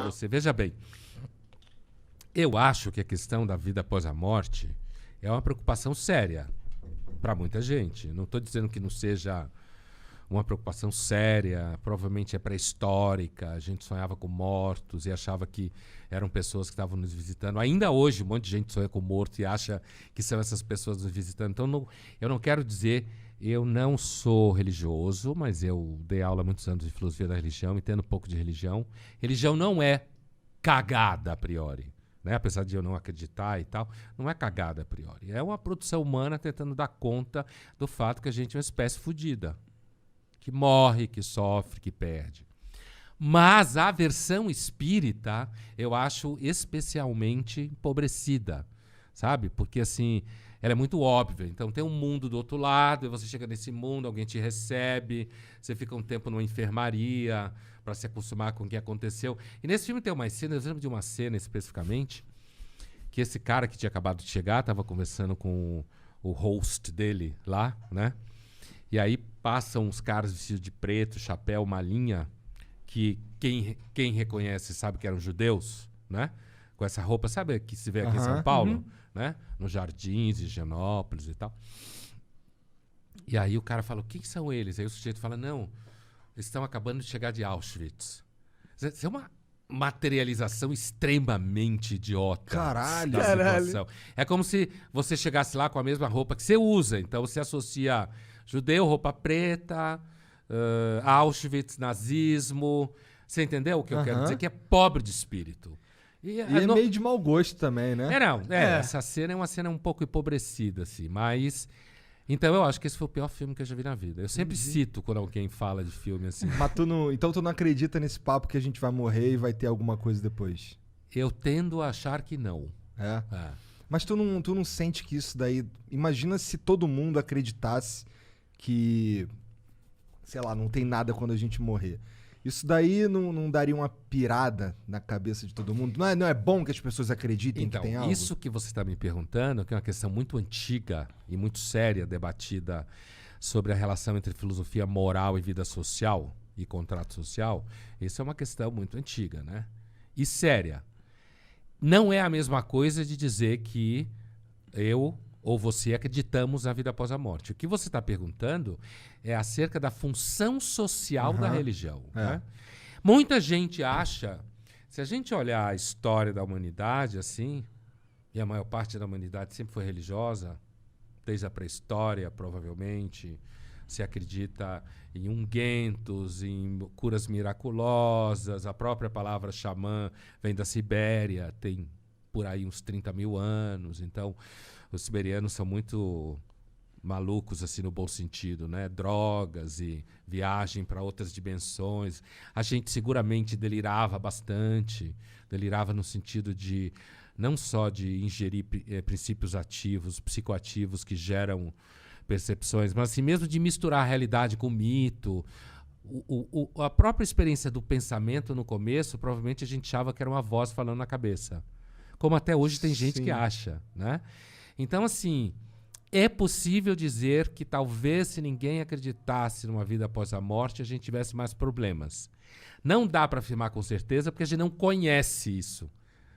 Você veja bem, eu acho que a questão da vida após a morte é uma preocupação séria para muita gente. Não estou dizendo que não seja uma preocupação séria, provavelmente é pré-histórica. A gente sonhava com mortos e achava que eram pessoas que estavam nos visitando. Ainda hoje, um monte de gente sonha com morto e acha que são essas pessoas nos visitando. Então, eu não quero dizer... Eu não sou religioso, mas eu dei aula há muitos anos de filosofia da religião, entendo um pouco de religião. Religião não é cagada a priori, né? Apesar de eu não acreditar e tal, não é cagada a priori. É uma produção humana tentando dar conta do fato que a gente é uma espécie fodida, que morre, que sofre, que perde. Mas a versão espírita eu acho especialmente empobrecida, sabe? Porque assim... ela é muito óbvia. Então, tem um mundo do outro lado, e você chega nesse mundo, alguém te recebe, você fica um tempo numa enfermaria para se acostumar com o que aconteceu. E nesse filme tem uma cena, eu lembro de uma cena especificamente, que esse cara que tinha acabado de chegar estava conversando com o host dele lá, né? E aí passam uns caras vestidos de preto, chapéu, malinha, que quem reconhece sabe que eram judeus, né? Com essa roupa, sabe que se vê aqui em São Paulo? Né? Nos jardins, de Higienópolis e tal. E aí o cara fala, o que são eles? Aí o sujeito fala, não, eles estão acabando de chegar de Auschwitz. Isso é uma materialização extremamente idiota. Caralho. Da situação. É como se você chegasse lá com a mesma roupa que você usa. Então você associa judeu, roupa preta, Auschwitz, nazismo. Você entendeu o que eu quero dizer? Que é pobre de espírito. E é meio de mau gosto também, né? Essa cena é uma cena um pouco empobrecida, assim, mas... Então eu acho que esse foi o pior filme que eu já vi na vida. Eu sempre cito quando alguém fala de filme assim. Mas então tu não acredita nesse papo que a gente vai morrer e vai ter alguma coisa depois? Eu tendo a achar que não. É? Mas tu não sente que isso daí... Imagina se todo mundo acreditasse que... Sei lá, não tem nada quando a gente morrer. Isso daí não daria uma pirada na cabeça de todo mundo? Não é bom que as pessoas acreditem então, que tem algo? Isso que você está me perguntando, que é uma questão muito antiga e muito séria, debatida sobre a relação entre filosofia moral e vida social e contrato social, isso é uma questão muito antiga, né? E séria. Não é a mesma coisa de dizer que eu ou você acreditamos na vida após a morte. O que você está perguntando é acerca da função social da religião. Né? Muita gente acha, se a gente olhar a história da humanidade assim, e a maior parte da humanidade sempre foi religiosa, desde a pré-história, provavelmente, se acredita em ungüentos, em curas miraculosas, a própria palavra xamã vem da Sibéria, tem por aí uns 30 mil anos, então... Os siberianos são muito malucos, assim, no bom sentido, né? Drogas e viagem para outras dimensões. A gente seguramente delirava bastante. Delirava no sentido de, não só de ingerir princípios ativos, psicoativos que geram percepções, mas assim mesmo de misturar a realidade com o mito. A própria experiência do pensamento no começo, provavelmente a gente achava que era uma voz falando na cabeça. Como até hoje tem gente que acha, né? Então, assim, é possível dizer que talvez se ninguém acreditasse numa vida após a morte, a gente tivesse mais problemas. Não dá para afirmar com certeza, porque a gente não conhece isso.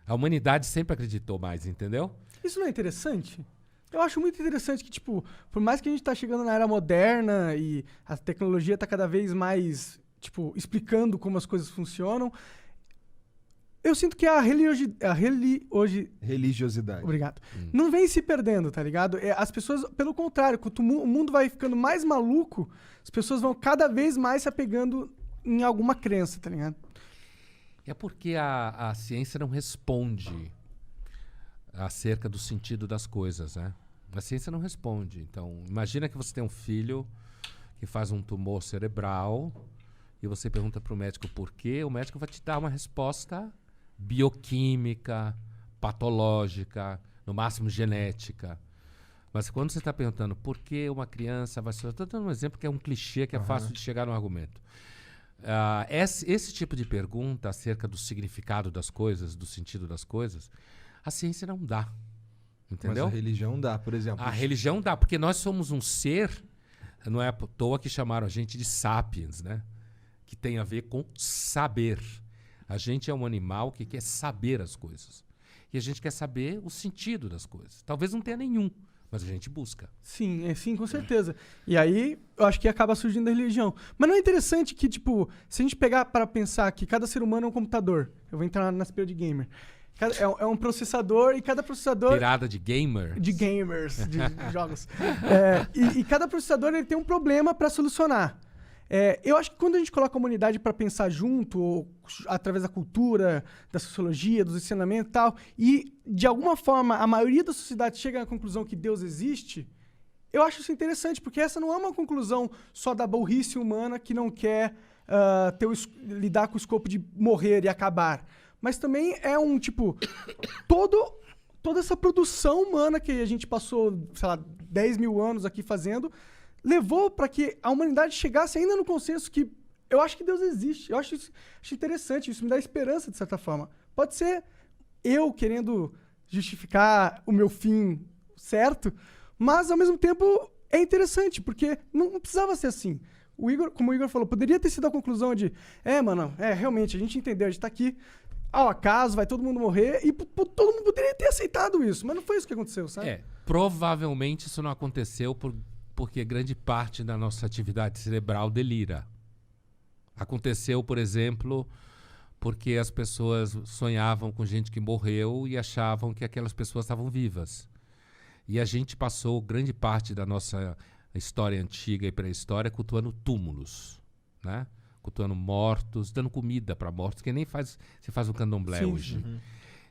A humanidade sempre acreditou mais, entendeu? Isso não é interessante? Eu acho muito interessante que, tipo, por mais que a gente tá chegando na era moderna e a tecnologia tá cada vez mais, tipo, explicando como as coisas funcionam, eu sinto que a religiosidade. Obrigado. Não vem se perdendo, tá ligado? As pessoas, pelo contrário, quando o mundo vai ficando mais maluco, as pessoas vão cada vez mais se apegando em alguma crença, tá ligado? É porque a ciência não responde acerca do sentido das coisas, né? A ciência não responde. Então, imagina que você tem um filho que faz um tumor cerebral e você pergunta para o médico por quê, o médico vai te dar uma resposta bioquímica, patológica, no máximo genética. Mas quando você está perguntando por que uma criança vai ser... Estou dando um exemplo que é um clichê, que é fácil de chegar no argumento. Esse tipo de pergunta acerca do significado das coisas, do sentido das coisas, a ciência não dá. Entendeu? Mas a religião dá, por exemplo. A religião dá, porque nós somos um ser... Não é à toa que chamaram a gente de sapiens, né? que tem a ver com saber. A gente é um animal que quer saber as coisas. E a gente quer saber o sentido das coisas. Talvez não tenha nenhum, mas a gente busca. Sim, sim, com certeza. E aí, eu acho que acaba surgindo a religião. Mas não é interessante que, tipo, se a gente pegar para pensar que cada ser humano é um computador, eu vou entrar na aspecto de gamer. É um processador e cada processador... Pirada de gamer? De gamers, de jogos. E cada processador ele tem um problema para solucionar. Eu acho que quando a gente coloca a humanidade para pensar junto, ou através da cultura, da sociologia, dos ensinamentos e tal, e de alguma forma a maioria da sociedade chega à conclusão que Deus existe, eu acho isso interessante, porque essa não é uma conclusão só da burrice humana que não quer lidar com o escopo de morrer e acabar. Mas também é toda essa produção humana que a gente passou, sei lá, 10 mil anos aqui fazendo, levou para que a humanidade chegasse ainda no consenso que eu acho que Deus existe. Eu acho interessante, isso me dá esperança, de certa forma. Pode ser eu querendo justificar o meu fim certo, mas ao mesmo tempo é interessante, porque não precisava ser assim. Como o Igor falou, poderia ter sido a conclusão de realmente, a gente entendeu, a gente tá aqui ao acaso, vai todo mundo morrer, e todo mundo poderia ter aceitado isso, mas não foi isso que aconteceu, sabe? Provavelmente isso não aconteceu porque grande parte da nossa atividade cerebral delira. Aconteceu, por exemplo, porque as pessoas sonhavam com gente que morreu e achavam que aquelas pessoas estavam vivas. E a gente passou grande parte da nossa história antiga e pré-história cultuando túmulos, né? Cultuando mortos, dando comida para mortos, que nem se faz um candomblé hoje. Uhum.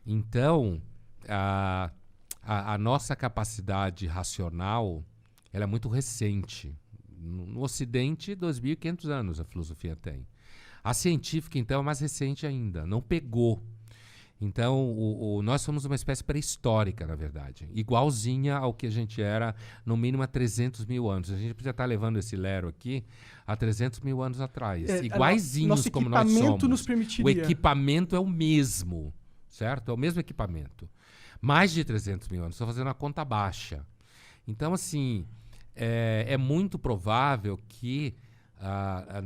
Então, a nossa capacidade racional ela é muito recente. No Ocidente, 2.500 anos a filosofia tem. A científica, então, é mais recente ainda. Não pegou. Então, nós somos uma espécie pré-histórica, na verdade. Igualzinha ao que a gente era, no mínimo, há 300 mil anos. A gente podia estar levando esse lero aqui há 300 mil anos atrás. Iguaizinhos como nós somos. Nosso equipamento nos permitiria. O equipamento é o mesmo, certo? É o mesmo equipamento. Mais de 300 mil anos. Estou fazendo a conta baixa. Então, assim, é muito provável que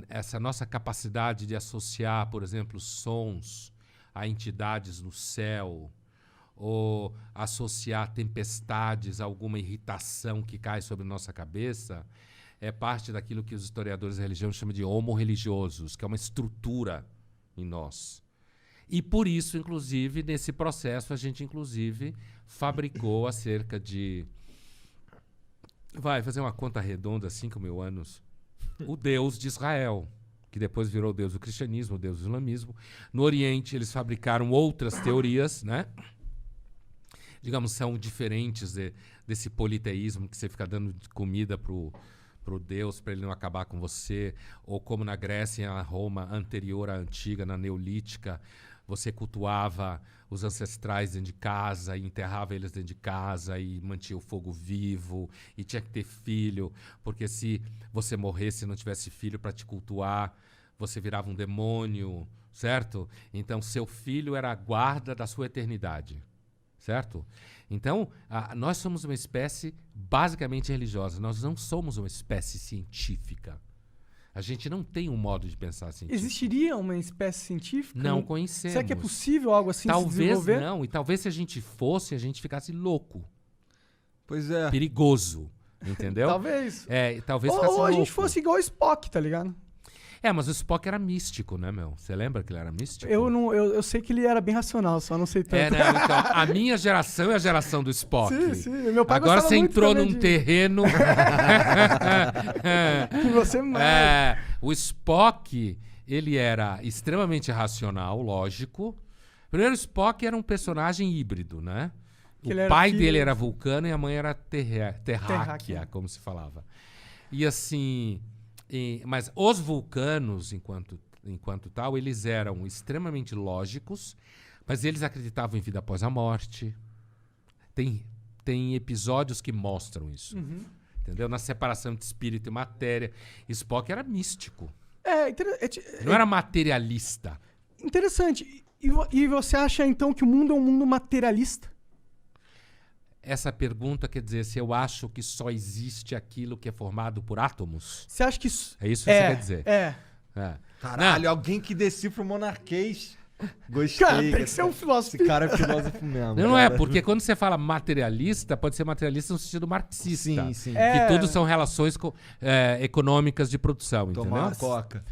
essa nossa capacidade de associar, por exemplo, sons a entidades no céu, ou associar tempestades a alguma irritação que cai sobre nossa cabeça, é parte daquilo que os historiadores da religião chamam de homo religiosos, que é uma estrutura em nós. E por isso, inclusive, nesse processo, a gente, inclusive, fabricou há cerca de... Vai fazer uma conta redonda, 5 mil anos, o Deus de Israel, que depois virou o Deus do cristianismo, o Deus do islamismo. No Oriente, eles fabricaram outras teorias, né? Digamos, são diferentes desse politeísmo que você fica dando comida pro Deus para ele não acabar com você, ou como na Grécia e na Roma anterior à antiga, na neolítica, você cultuava os ancestrais dentro de casa e enterrava eles dentro de casa e mantinha o fogo vivo e tinha que ter filho, porque se você morresse e não tivesse filho para te cultuar, você virava um demônio, certo? Então, seu filho era a guarda da sua eternidade, certo? Então, nós somos uma espécie basicamente religiosa, nós não somos uma espécie científica. A gente não tem um modo de pensar científico. Existiria uma espécie científica? Não conhecemos. Será que é possível algo assim se desenvolver? Talvez não. E talvez se a gente fosse, a gente ficasse louco. Pois é. Perigoso. Entendeu? Talvez. Talvez ficasse louco. Ou a gente fosse igual o Spock, tá ligado? Mas o Spock era místico, né, meu? Você lembra que ele era místico? Eu sei que ele era bem racional, só não sei tanto. Então, a minha geração é a geração do Spock. Sim. Meu pai agora você entrou num terreno... que você mais... O Spock, ele era extremamente racional, lógico. Primeiro, o Spock era um personagem híbrido, né? O pai dele era vulcano e a mãe era terráquea, como se falava. E assim... Mas os vulcanos, enquanto tal, eles eram extremamente lógicos, mas eles acreditavam em vida após a morte. Tem episódios que mostram isso. Uhum. Entendeu? Na separação de espírito e matéria. Spock era místico. Não era materialista. Interessante. E você acha, então, que o mundo é um mundo materialista? Essa pergunta quer dizer se eu acho que só existe aquilo que é formado por átomos? Você acha que isso? É isso que você quer dizer? É. Caralho, alguém que decifra o monarquês. Gostei. Cara, tem que ser um filósofo. Esse cara é filósofo mesmo. Não é, cara. porque quando você fala materialista, pode ser materialista no sentido marxista. Sim, sim. Que tudo são relações econômicas de produção, Tomar entendeu? uma coca.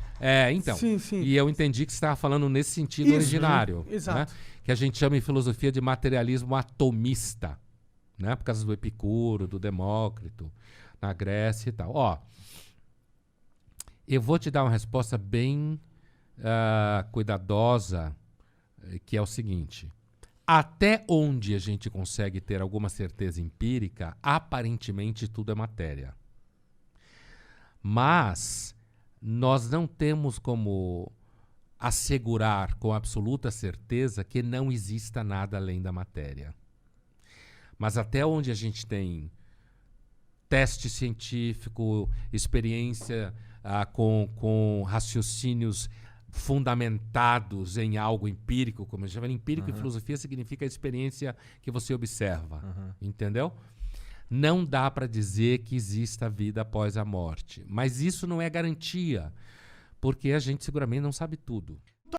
Então. Sim, sim. E eu entendi que você estava falando nesse sentido Isso, originário. exato. Né? Que a gente chama em filosofia de materialismo atomista. Né? Por causa do Epicuro, do Demócrito, na Grécia e tal. Ó, eu vou te dar uma resposta bem cuidadosa, que é o seguinte. Até onde a gente consegue ter alguma certeza empírica, aparentemente tudo é matéria. Mas nós não temos como assegurar com absoluta certeza que não exista nada além da matéria. Mas até onde a gente tem teste científico, experiência com raciocínios fundamentados em algo empírico, como a gente chama, empírico em filosofia significa a experiência que você observa, entendeu? Não dá para dizer que exista vida após a morte, mas isso não é garantia, porque a gente seguramente não sabe tudo.